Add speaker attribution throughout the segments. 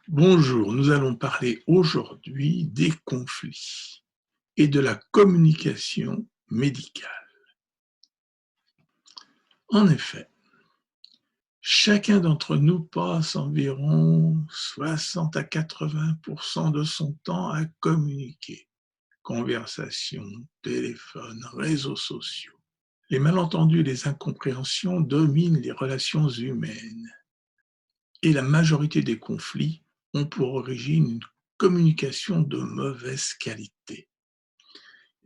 Speaker 1: Bonjour, nous allons parler aujourd'hui des conflits et de la communication médicale. En effet, chacun d'entre nous passe environ 60 à 80% de son temps à communiquer. Conversations, téléphone, réseaux sociaux. Les malentendus et les incompréhensions dominent les relations humaines et la majorité des conflits ont pour origine une communication de mauvaise qualité.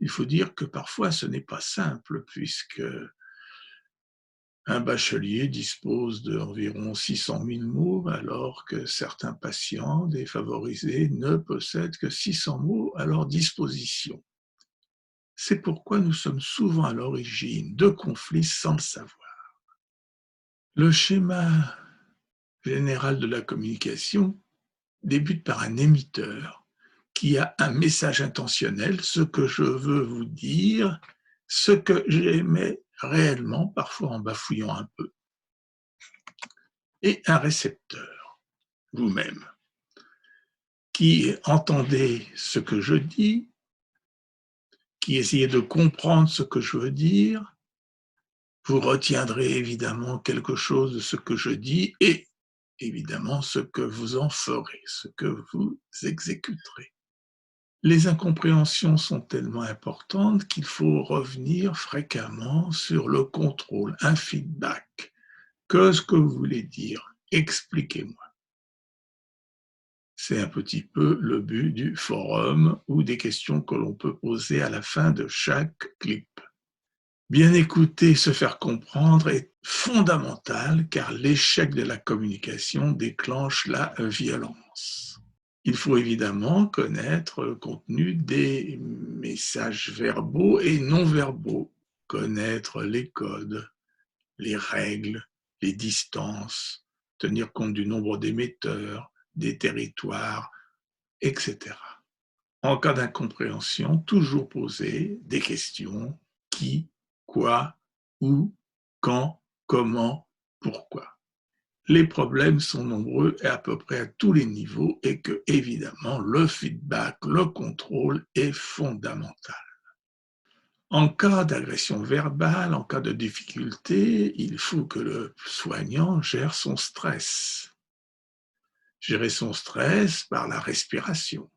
Speaker 1: Il faut dire que parfois ce n'est pas simple puisque un bachelier dispose d'environ 600 000 mots alors que certains patients défavorisés ne possèdent que 600 mots à leur disposition. C'est pourquoi nous sommes souvent à l'origine de conflits sans le savoir. Le schéma général de la communication débute par un émetteur qui a un message intentionnel, ce que je veux vous dire, ce que j'aimais réellement, parfois en bafouillant un peu, et un récepteur, vous-même, qui entendez ce que je dis, qui essayez de comprendre ce que je veux dire, vous retiendrez évidemment quelque chose de ce que je dis et évidemment ce que vous en ferez, ce que vous exécuterez. Les incompréhensions sont tellement importantes qu'il faut revenir fréquemment sur le contrôle, un feedback. Qu'est-ce que vous voulez dire? Expliquez-moi. C'est un petit peu le but du forum ou des questions que l'on peut poser à la fin de chaque clip. Bien écouter, se faire comprendre est fondamental car l'échec de la communication déclenche la violence. Il faut évidemment connaître le contenu des messages verbaux et non verbaux, connaître les codes, les règles, les distances, tenir compte du nombre d'émetteurs, des territoires, etc. En cas d'incompréhension, toujours poser des questions: qui, quoi, où, quand, comment, pourquoi. Les problèmes sont nombreux et à peu près à tous les niveaux et que, évidemment, le feedback, le contrôle est fondamental. En cas d'agression verbale, en cas de difficulté, il faut que le soignant gère son stress. Gérer son stress par la respiration.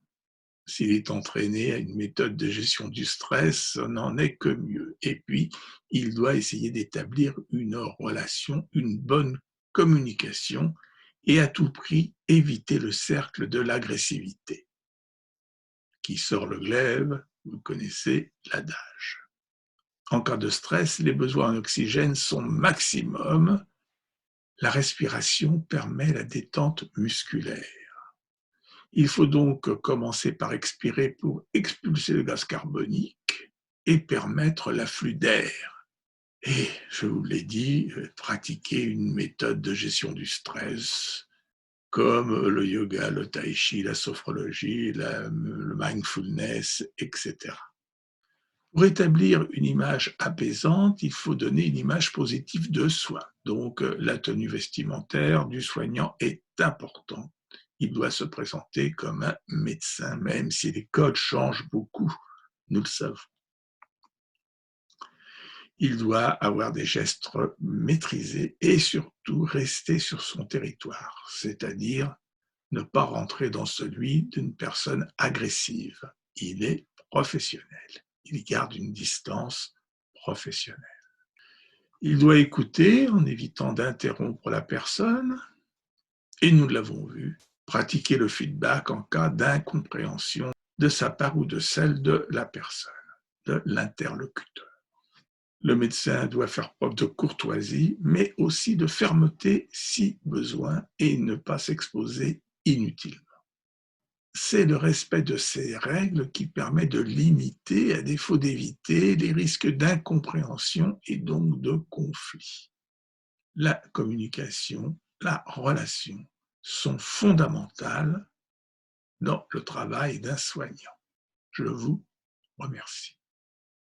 Speaker 1: S'il est entraîné à une méthode de gestion du stress, ça n'en est que mieux. Et puis, il doit essayer d'établir une relation, une bonne communication et à tout prix éviter le cercle de l'agressivité. Qui sort le glaive, vous connaissez l'adage. En cas de stress, les besoins en oxygène sont maximum. La respiration permet la détente musculaire. Il faut donc commencer par expirer pour expulser le gaz carbonique et permettre l'afflux d'air. Et, je vous l'ai dit, pratiquer une méthode de gestion du stress comme le yoga, le tai chi, la sophrologie, le mindfulness, etc. Pour établir une image apaisante, il faut donner une image positive de soi. Donc, la tenue vestimentaire du soignant est importante. Il doit se présenter comme un médecin, même si les codes changent beaucoup, nous le savons. Il doit avoir des gestes maîtrisés et surtout rester sur son territoire, c'est-à-dire ne pas rentrer dans celui d'une personne agressive. Il est professionnel. Il garde une distance professionnelle. Il doit écouter en évitant d'interrompre la personne et nous l'avons vu, pratiquer le feedback en cas d'incompréhension de sa part ou de celle de la personne, de l'interlocuteur. Le médecin doit faire preuve de courtoisie, mais aussi de fermeté si besoin et ne pas s'exposer inutilement. C'est le respect de ces règles qui permet de limiter, à défaut d'éviter, les risques d'incompréhension et donc de conflit. La communication, la relation sont fondamentales dans le travail d'un soignant. Je vous remercie.